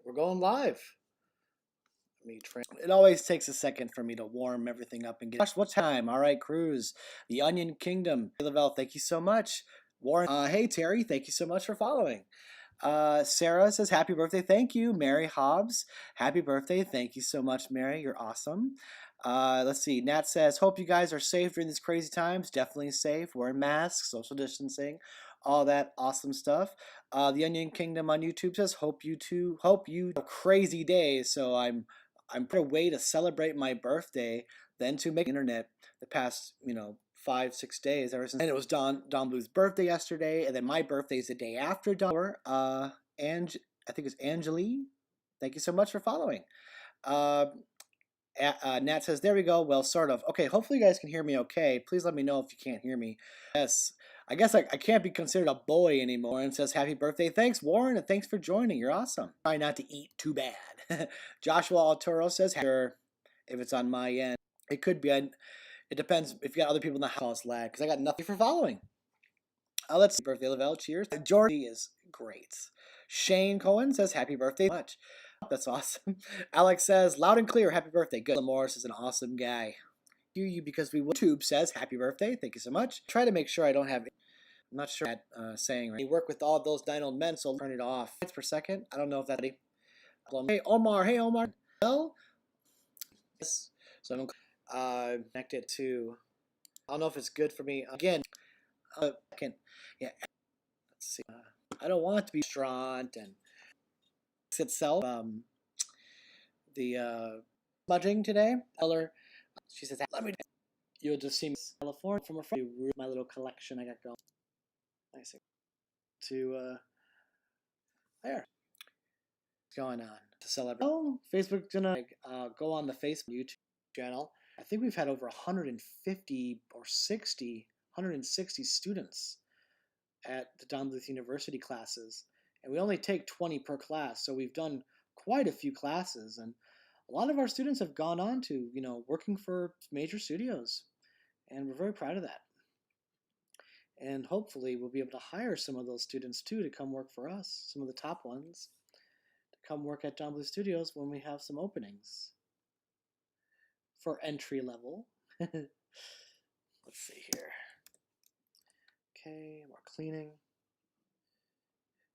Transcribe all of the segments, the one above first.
We're going live. It always takes a second for me to warm everything up and get. What's time? All right, Cruz. The Onion Kingdom. Lavelle, thank you so much. Warren. Hey, Terry. Thank you so much for following. Sarah says, happy birthday. Thank you. Mary Hobbs. Happy birthday. Thank you so much, Mary. You're awesome. Let's see. Nat says, hope you guys are safe during these crazy times. Definitely safe. Wearing masks, social distancing, all that awesome stuff. The Onion Kingdom on YouTube says, hope you have a crazy day. So I'm a way to celebrate my birthday than to make internet the past, 5-6 days ever since. And it was Don Bluth's birthday yesterday, and then my birthday is the day after Don. And I think it's Angeli. Thank you so much for following. Nat says, there we go. Well, sort of. Okay, hopefully you guys can hear me okay. Please let me know if you can't hear me. Yes, I guess I can't be considered a boy anymore. And says, happy birthday. Thanks, Warren, and thanks for joining. You're awesome. Try not to eat too bad. Joshua Alturo says, sure, if it's on my end. It could be. It depends if you got other people in the house lag, because I got nothing for following. Let's see. Birthday, Lavelle. Cheers. Jordy is great. Shane Cohen says, happy birthday. Much. That's awesome. Alex says, loud and clear, happy birthday. Good. Morris is an awesome guy. Hear you because we will. YouTube says, happy birthday. Thank you so much. Try to make sure I don't have. I'm not sure that saying right. You work with all those 9 old men, so I'll turn it off. Per second. I don't know if that. Hey Omar. Hey Omar. Well, yes. So I'm connected to. I don't know if it's good for me. Again, yeah. Let's see. I don't want it to be restaurant and itself. The smudging today. Eller, she says, let me. You'll just see me in California from a friend. My little collection I got going. Nice. To there. What's going on to celebrate? Oh, Facebook's gonna go on the Facebook YouTube channel. I think we've had over 150 or 160 students at the Don Bluth University classes, and we only take 20 per class, so we've done quite a few classes, and a lot of our students have gone on to, working for major studios, and we're very proud of that. And hopefully we'll be able to hire some of those students too to come work for us, some of the top ones, to come work at Don Bluth Studios when we have some openings for entry level. Let's see here. Okay, more cleaning.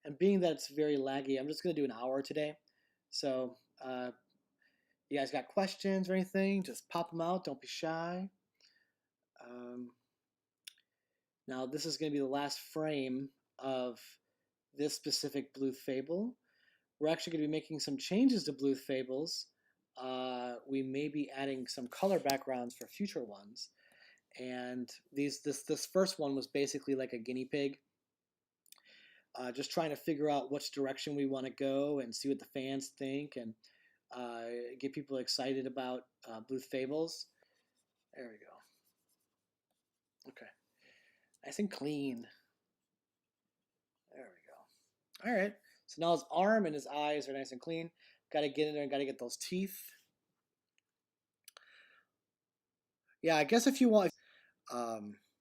And being that it's very laggy, I'm just going to do an hour today. So you guys got questions or anything, just pop them out. Don't be shy. Now this is going to be the last frame of this specific Bluth Fable. We're actually going to be making some changes to Bluth Fables. We may be adding some color backgrounds for future ones. And this first one was basically like a guinea pig. Just trying to figure out which direction we want to go and see what the fans think and get people excited about Bluth Fables. There we go. Okay. Nice and clean. There we go. All right. So now his arm and his eyes are nice and clean. Got to get in there and got to get those teeth. Yeah, I guess if you want,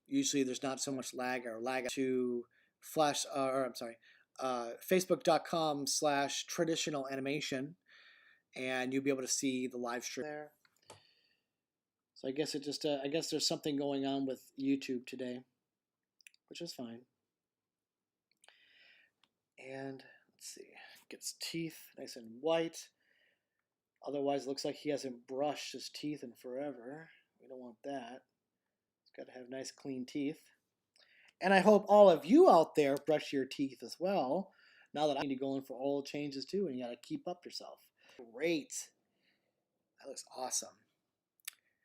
usually there's not so much lag to flash, facebook.com/traditional animation, and you'll be able to see the live stream there. So I guess I guess there's something going on with YouTube today, which is fine. And let's see, gets teeth nice and white. Otherwise, it looks like he hasn't brushed his teeth in forever. We don't want that. It's got to have nice, clean teeth. And I hope all of you out there brush your teeth as well. Now that I need to go in for oil changes too, and you got to keep up yourself. Great. That looks awesome.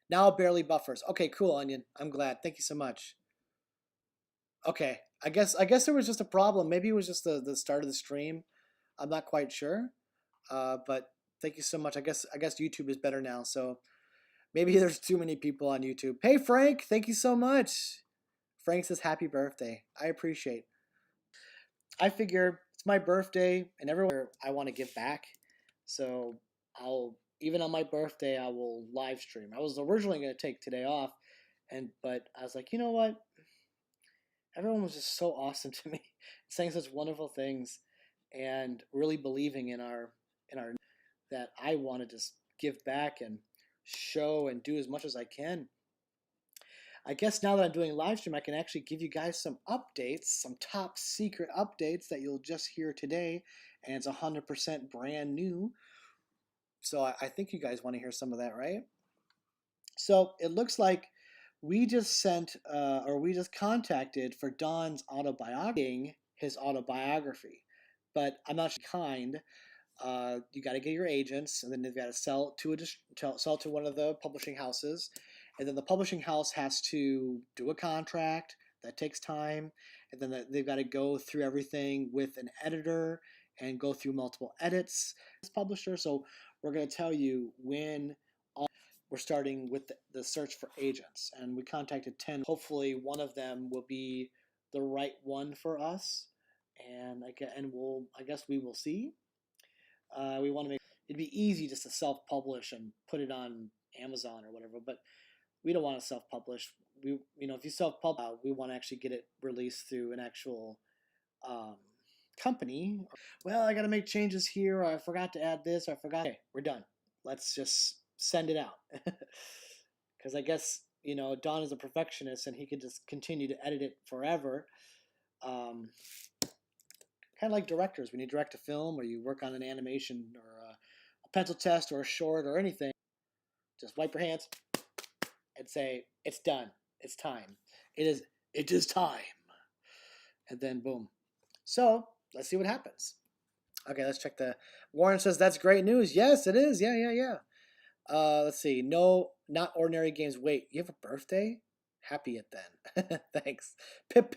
Now barely buffers. Okay, cool, Onion. I'm glad. Thank you so much. Okay, I guess there was just a problem. Maybe it was just the start of the stream. I'm not quite sure. But thank you so much. I guess YouTube is better now. So maybe there's too many people on YouTube. Hey Frank, thank you so much. Frank says happy birthday. I appreciate. I figure it's my birthday and everywhere I want to give back. So even on my birthday I will live stream. I was originally going to take today off, but I was like, you know what? Everyone was just so awesome to me, saying such wonderful things and really believing in our in our that I want to just give back and show and do as much as I can. I guess now that I'm doing live stream, I can actually give you guys some updates, some top secret updates that you'll just hear today, and it's 100% brand new. So I think you guys want to hear some of that, right? So it looks like we just sent, or we just contacted for Don's autobiography, his autobiography, but I'm not kind. You got to get your agents, and then they've got to sell to one of the publishing houses, and then the publishing house has to do a contract that takes time, and then they've got to go through everything with an editor and go through multiple edits. This publisher, so we're going to tell you when we're starting with the search for agents, and we contacted 10. Hopefully, one of them will be the right one for us, and I guess we will see. We want to make it'd be easy just to self-publish and put it on Amazon or whatever, but we don't want to self-publish. If you self-publish, we want to actually get it released through an actual company. Well, I got to make changes here. Or I forgot to add this. Or I forgot. Okay, we're done. Let's just send it out. Because I guess Don is a perfectionist and he could just continue to edit it forever. Kind of like directors, when you direct a film or you work on an animation or a pencil test or a short or anything, just wipe your hands and say, it's done. It's time. It is time. And then boom. So let's see what happens. Okay, let's check Warren says, that's great news. Yes, it is. Yeah. Let's see. No, not ordinary games. Wait, you have a birthday? Happy it then. Thanks. Pip.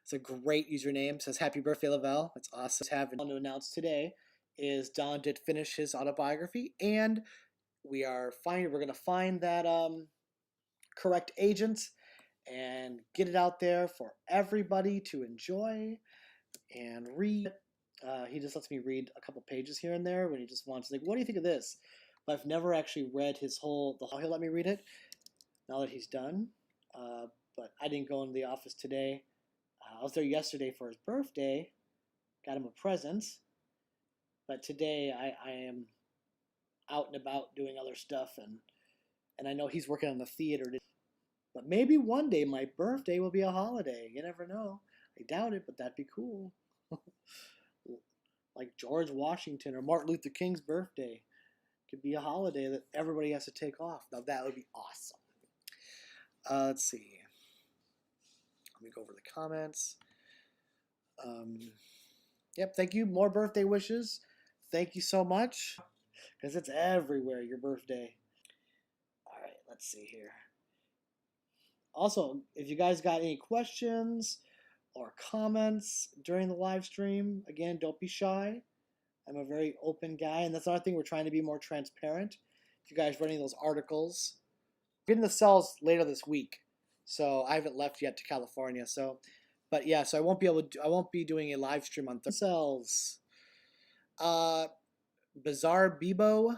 It's a great username. It says happy birthday, Lavelle. That's awesome. To announce today is Don did finish his autobiography, and we're going to find that correct agent and get it out there for everybody to enjoy and read. He just lets me read a couple pages here and there when he just wants, like, what do you think of this? But I've never actually read he'll let me read it now that he's done. But I didn't go into the office today. I was there yesterday for his birthday, got him a present, but today I am out and about doing other stuff, and I know he's working on the theater. But maybe one day my birthday will be a holiday. You never know. I doubt it, but that'd be cool. Like George Washington or Martin Luther King's birthday could be a holiday that everybody has to take off. Now that would be awesome. Let's see. Let me go over the comments. Yep, thank you. More birthday wishes. Thank you so much. Because it's everywhere, your birthday. All right, let's see here. Also, if you guys got any questions or comments during the live stream, again, don't be shy. I'm a very open guy, and that's another thing. We're trying to be more transparent. If you guys read any of those articles, I'm getting the cells later this week, so I haven't left yet to California. So I won't be doing a live stream on cells. Bizarre Bebo,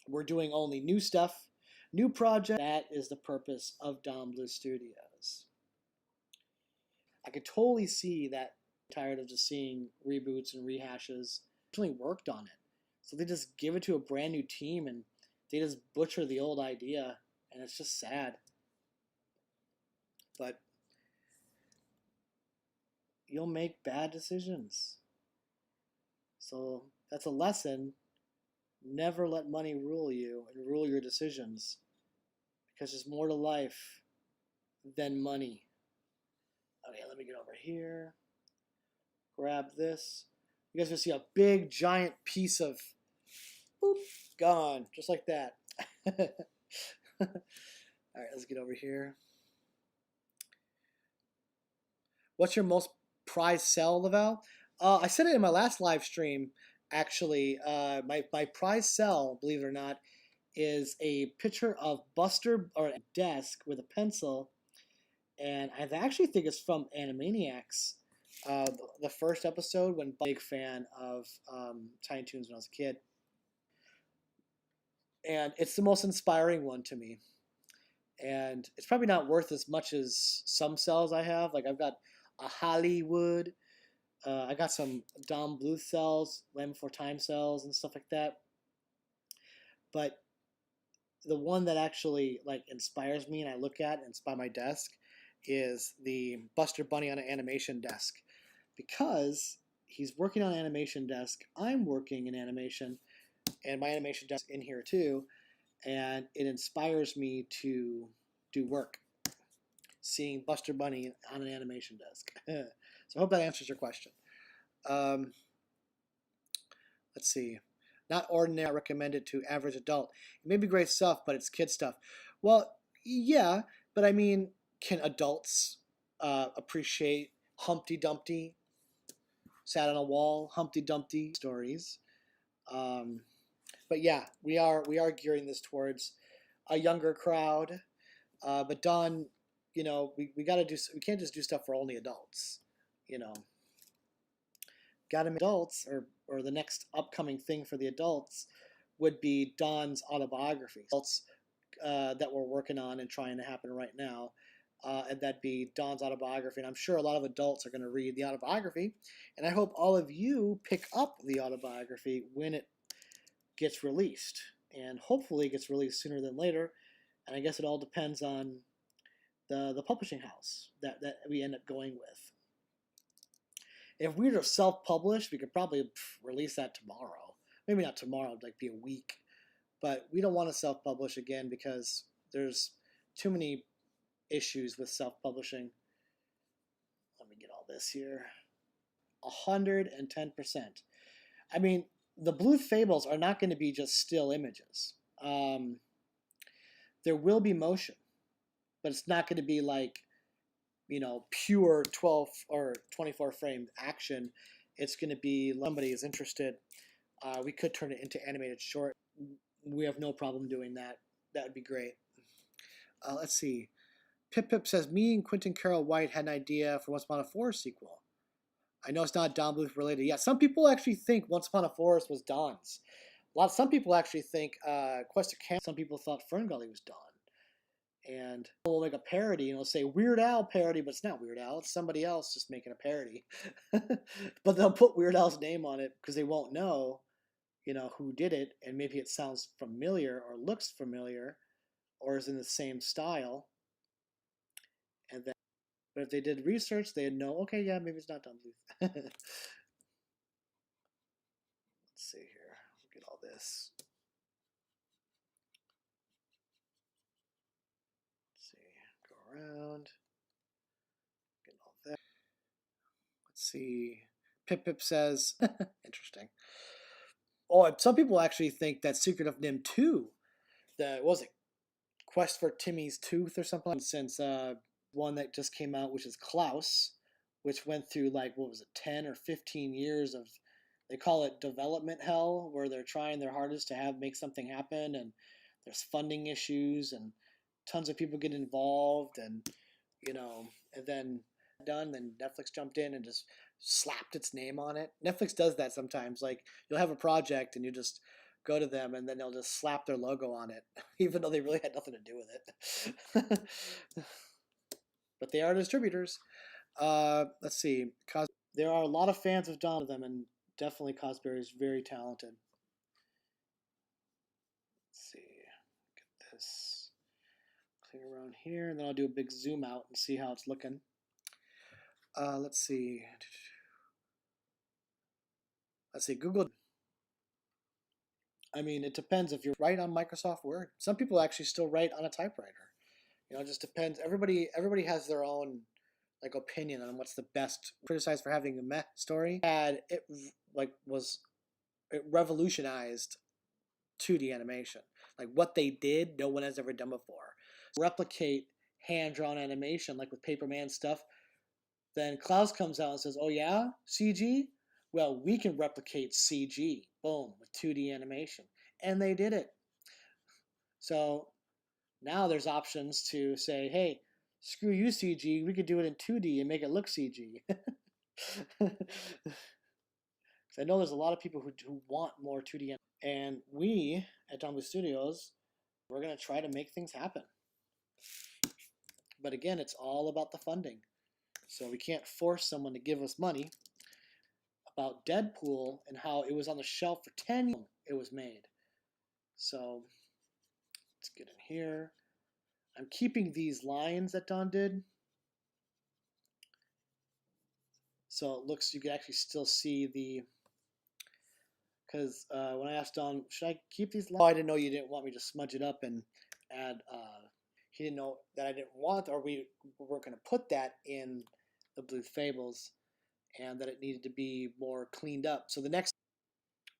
we're doing only new stuff, new project. That is the purpose of Don Bluth Studios. I could totally see that. Tired of just seeing reboots and rehashes. Actually worked on it, so they just give it to a brand new team and they just butcher the old idea, and it's just sad. But you'll make bad decisions, so that's a lesson. Never let money rule you and rule your decisions, because there's more to life than money. Okay, let me get over here. Grab this. You guys will see a big giant piece of boop, gone, just like that. All right, let's get over here. What's your most prized cell, Lavelle? I said it in my last live stream. Actually, my prize cell, believe it or not, is a picture of Buster or a desk with a pencil, and I actually think it's from Animaniacs. The first episode, when big fan of Tiny Toons when I was a kid, and it's the most inspiring one to me. And it's probably not worth as much as some cells I have. Like I've got a Hollywood, I got some Don Bluth cells, Land Before Time cells, and stuff like that. But the one that actually like inspires me and I look at and it's by my desk is the Buster Bunny on an animation desk, because he's working on an animation desk. I'm working in animation, and my animation desk is in here too, and it inspires me to do work. Seeing Buster Bunny on an animation desk. So I hope that answers your question. Um, let's see. Not ordinary, not recommended to average adult. It may be great stuff, but it's kid stuff. Well, yeah, but I mean, can adults appreciate Humpty Dumpty, sat on a wall, Humpty Dumpty stories? Um, but yeah, we are gearing this towards a younger crowd. But Don, we got to do. We can't just do stuff for only adults. You know, got to make adults, or the next upcoming thing for the adults would be Don's autobiography. Adults that we're working on and trying to happen right now. And that'd be Don's autobiography. And I'm sure a lot of adults are going to read the autobiography. And I hope all of you pick up the autobiography when it gets released. And hopefully it gets released sooner than later. And I guess it all depends on the publishing house that we end up going with. If we were self-published, we could probably release that tomorrow. Maybe not tomorrow, it'd like be a week. But we don't want to self-publish again because there's too many issues with self-publishing. Let me get all this here. 110%. I mean, the Bluth Fables are not going to be just still images. There will be motion, but it's not going to be like, pure 12 or 24 frame action. It's going to be, somebody is interested, we could turn it into animated short. We have no problem doing that. That would be great. Let's see. Pip Pip says, me and Quentin Carroll White had an idea for Once Upon a Forest sequel. I know it's not Don Bluth related. Yeah, some people actually think Once Upon a Forest was Don's. Some people actually think Quest of Camp. Some people thought Ferngully was Don. And we'll make a parody and we'll say Weird Al parody, but it's not Weird Al. It's somebody else just making a parody. But they'll put Weird Al's name on it because they won't know, who did it, and maybe it sounds familiar or looks familiar or is in the same style. And then, but if they did research, they'd know, okay, yeah, maybe it's not Don Bluth. Let's see here. Look at all this. Let's see. Go around. Get all that. Let's see. Pip Pip says, interesting. Oh, some people actually think that Secret of Nim 2, was it Quest for Timmy's Tooth or something, since one that just came out, which is Klaus, which went through like, what was it, 10 or 15 years of, they call it development hell, where they're trying their hardest to make something happen, and there's funding issues and tons of people get involved, and and then Netflix jumped in and just slapped its name on it. Netflix does that sometimes. Like, you'll have a project and you just go to them and then they'll just slap their logo on it, even though they really had nothing to do with it. But they are distributors. Let's see. There are a lot of fans of Don of them, and definitely Cosberry is very talented. Let's see. Get this. Clear around here, and then I'll do a big zoom out and see how it's looking. Let's see. Google. I mean, it depends if you write on Microsoft Word. Some people actually still write on a typewriter. It just depends. Everybody has their own like opinion on what's the best. Criticized for having a meh story. It revolutionized 2D animation. Like, what they did, no one has ever done before. Replicate hand-drawn animation like with Paperman stuff. Then Klaus comes out and says, oh yeah, CG? Well, we can replicate CG, boom, with 2D animation. And they did it. So now there's options to say, hey, screw you, CG, we could do it in 2D and make it look CG. I know there's a lot of people who want more 2D. And we, at Don Bluth Studios, we're going to try to make things happen. But again, it's all about the funding. So we can't force someone to give us money. about Deadpool and how it was on the shelf for 10 years it was made. So let's get in here. I'm keeping these lines that Don did. So it looks, you can actually still see the, because when I asked Don, should I keep these lines? I didn't know you didn't want me to smudge it up and add, he didn't know that I didn't want, or we weren't going to put that in the Bluth Fables, and that it needed to be more cleaned up. So the next,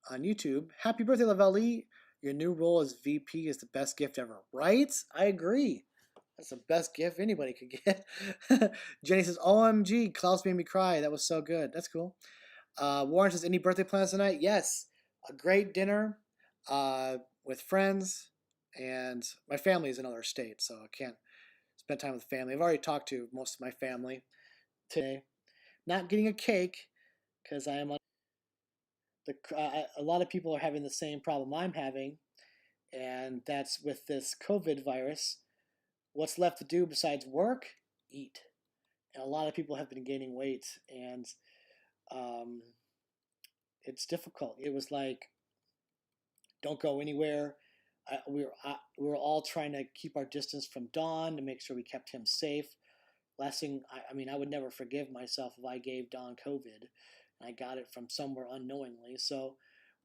on YouTube, happy birthday, Lavalle Lee. Your new role as VP is the best gift ever. Right? I agree. That's the best gift anybody could get. Jenny says, OMG, Klaus made me cry. That was so good. That's cool. Warren says, any birthday plans tonight? Yes. A great dinner with friends. And my family is in another state, so I can't spend time with family. I've already talked to most of my family today. Not getting a cake because I am a lot of people are having the same problem I'm having, and that's with this COVID virus. What's left to do besides work? Eat. And a lot of people have been gaining weight, and it's difficult. It was like, don't go anywhere. We were all trying to keep our distance from Don to make sure we kept him safe. Last thing, I mean, I would never forgive myself if I gave Don COVID. I got it from somewhere unknowingly. So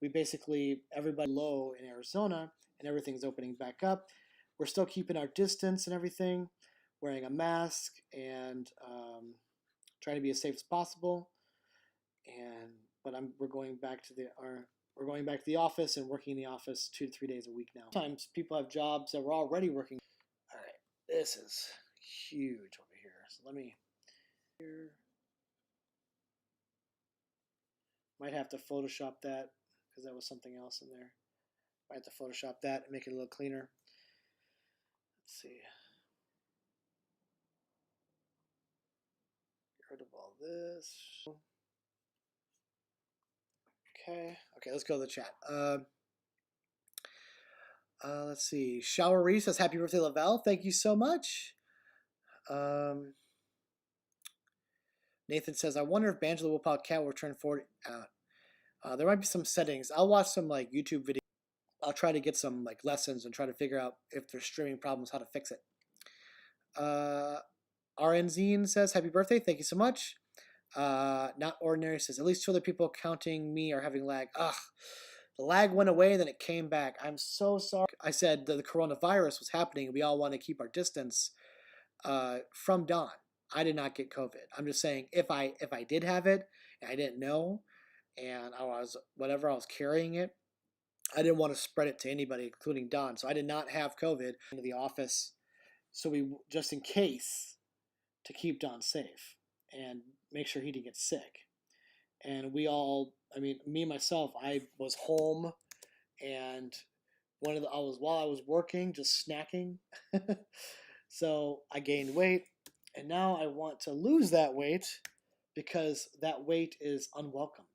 we basically, everybody low in Arizona, and everything's opening back up. We're still keeping our distance and everything, wearing a mask, and trying to be as safe as possible. But we're going back to the office and working in the office 2 to 3 days a week now. Sometimes people have jobs that we're already working. All right, this is huge over here. So let me here. Might have to Photoshop that because that was something else in there. Might have to Photoshop that and make it a little cleaner. Let's see. Get rid of all this. Okay, let's go to the chat. Let's see. Showery says, happy birthday, Lavelle. Thank you so much. Nathan says, I wonder if Banjo the Woodpile Cat will return forward. There might be some settings. I'll watch some like YouTube videos. I'll try to get some like lessons and try to figure out if there's streaming problems, how to fix it. RNZine says, happy birthday. Thank you so much. Not Ordinary says, at least 2 other people counting me are having lag. Ugh. The lag went away and then it came back. I'm so sorry. I said that the coronavirus was happening and we all want to keep our distance from Don. I did not get COVID. I'm just saying if I did have it and I didn't know and I was carrying it, I didn't want to spread it to anybody, including Don. So I did not have COVID into the office. So we, just in case, to keep Don safe and make sure he didn't get sick. And we all, I mean, me myself, I was home, and while I was working, just snacking. So I gained weight, and now I want to lose that weight because that weight is unwelcomed.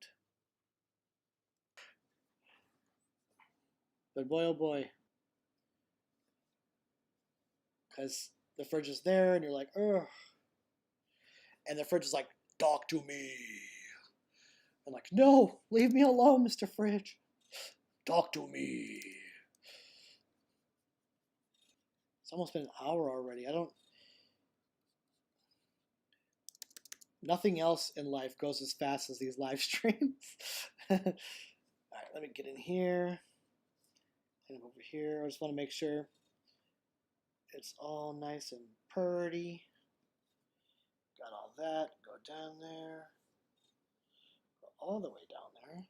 But boy, oh boy, because the fridge is there, and you're like, ugh. And the fridge is like, talk to me. I'm like, no, leave me alone, Mr. Fridge. Talk to me. It's almost been an hour already. Nothing else in life goes as fast as these live streams. All right, let me get in here. And over here, I just want to make sure it's all nice and purty. Got all that. Go down there. Go all the way down there.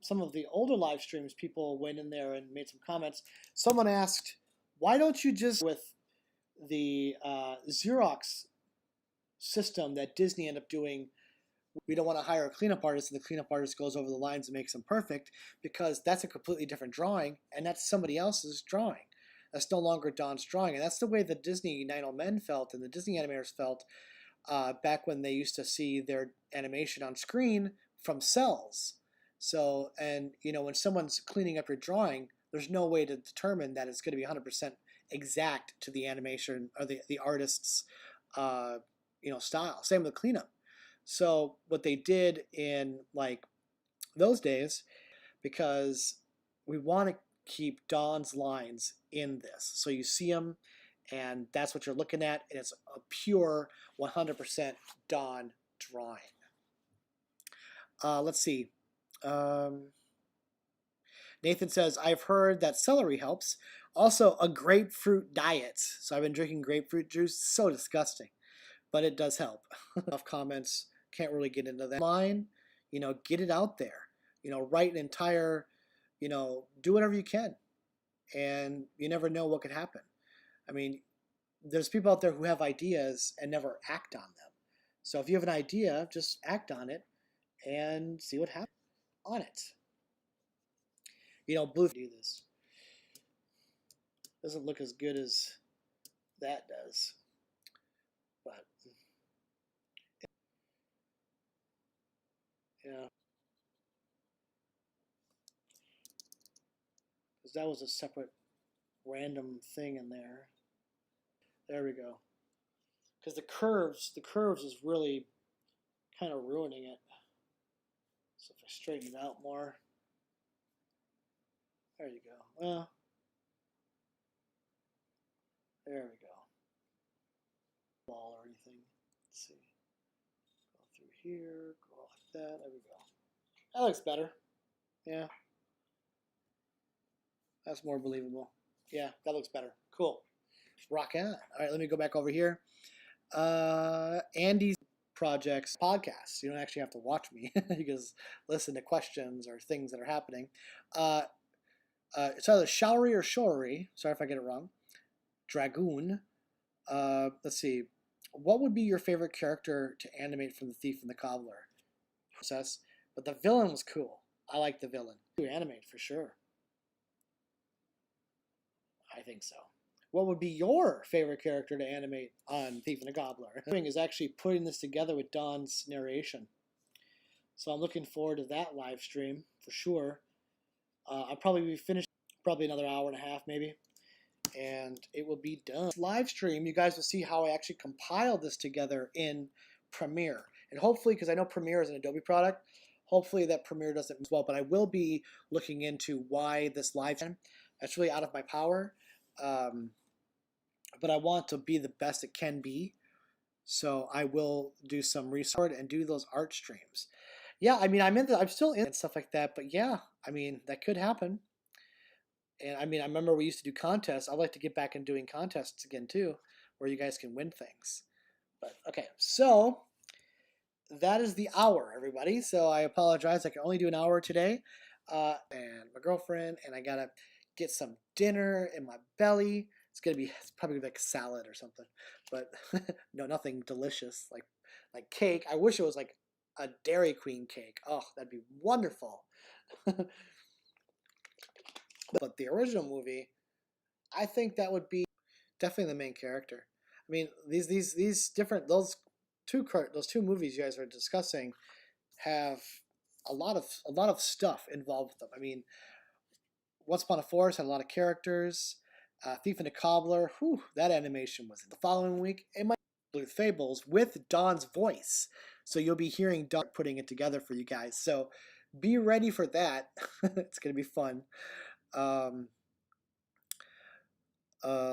Some of the older live streams, people went in there and made some comments. Someone asked, why don't you just, with the Xerox system that Disney ended up doing, we don't want to hire a cleanup artist and the cleanup artist goes over the lines and makes them perfect, because that's a completely different drawing and that's somebody else's drawing. That's no longer Don's drawing. And that's the way the Disney Nine Old Men felt and the Disney animators felt back when they used to see their animation on screen from cells. So, and you know, when someone's cleaning up your drawing, there's no way to determine that it's going to be 100% exact to the animation or the artist's you know, style. Same with cleanup. So what they did in like those days, because we want to keep Don's lines in this. So you see them, and that's what you're looking at, and it's a pure 100% Don drawing. Let's see. Nathan says, I've heard that celery helps. Also, a grapefruit diet. So I've been drinking grapefruit juice. So disgusting, but it does help. Enough comments. Can't really get into that. Line, get it out there. Write an entire, do whatever you can. And you never know what could happen. I mean, there's people out there who have ideas and never act on them. So if you have an idea, just act on it and see what happens on it. Bluth do this. Doesn't look as good as that does. But yeah. Because that was a separate random thing in there. There we go. Because the curves is really kind of ruining it. So if I straighten it out more, there you go. Well, there we go. Ball or anything. Let's see. Go through here, go like that. There we go. That looks better. Yeah. That's more believable. Yeah, that looks better. Cool. Rock on. All right, let me go back over here. Andy's projects podcasts. You don't actually have to watch me. You can listen to questions or things that are happening. It's either Showery or Showery. Sorry if I get it wrong. Dragoon. Let's see. What would be your favorite character to animate from The Thief and the Cobbler? Process. But the villain was cool. I like the villain. To animate for sure. I think so. What would be your favorite character to animate on Thief and the Cobbler? The thing is actually putting this together with Don's narration. So I'm looking forward to that live stream for sure. I'll probably be finished probably another hour and a half maybe. And it will be done. Live stream, you guys will see how I actually compiled this together in Premiere. And hopefully, because I know Premiere is an Adobe product, hopefully that Premiere doesn't as well. But I will be looking into why this live stream, that's really out of my power. But I want to be the best it can be. So I will do some research and do those art streams. Yeah, I mean, I'm still in and stuff like that. But yeah, I mean, that could happen. And I mean, I remember we used to do contests. I'd like to get back in doing contests again too, where you guys can win things. But okay, so that is the hour, everybody. So I apologize. I can only do an hour today. And my girlfriend, and I gotta get some dinner in my belly. It's probably like salad or something, but no, nothing delicious like cake. I wish it was like a Dairy Queen cake. Oh, that'd be wonderful. But the original movie, I think that would be definitely the main character. I mean, these different those two movies you guys are discussing have a lot of stuff involved with them. I mean, Once Upon a Forest had a lot of characters. Thief and the Cobbler, whew, that animation was the following week. It might be Bluth Fables with Don's voice. So you'll be hearing Don putting it together for you guys. So be ready for that. It's going to be fun.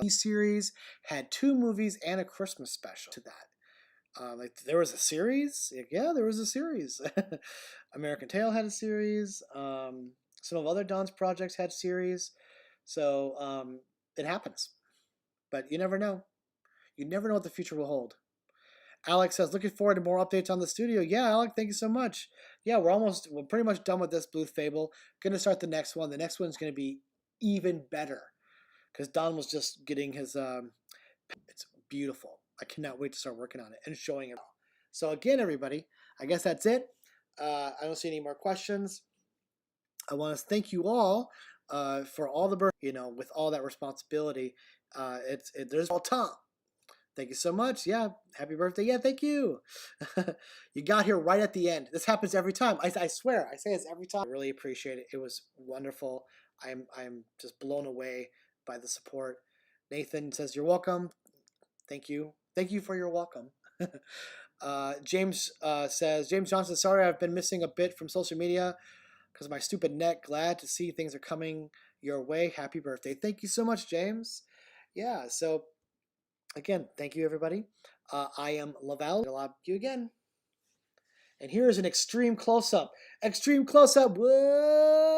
Series had 2 movies and a Christmas special to that. Like there was a series. Yeah, there was a series. American Tail had a series. Some of other Don's projects had series. So it happens. But you never know. You never know what the future will hold. Alex says, looking forward to more updates on the studio. Yeah, Alex, thank you so much. Yeah, we're pretty much done with this Bluth Fable. Gonna start the next one. The next one's gonna be even better. Because Don was just getting his it's beautiful. I cannot wait to start working on it and showing it all. So again, everybody, I guess that's it. I don't see any more questions. I want to thank you all for all the with all that responsibility. There's all time. Thank you so much. Yeah, happy birthday. Yeah, thank you. You got here right at the end. This happens every time. I swear, I say this every time. I really appreciate it. It was wonderful. I'm just blown away by the support. Nathan says, you're welcome. Thank you. Thank you for your welcome. James says, James Johnson, sorry I've been missing a bit from social media because of my stupid neck. Glad to see things are coming your way. Happy birthday. Thank you so much, James. Yeah, so again, thank you, everybody. I am Lavalle. I'll have you again. And here's an extreme close-up. Extreme close-up. What?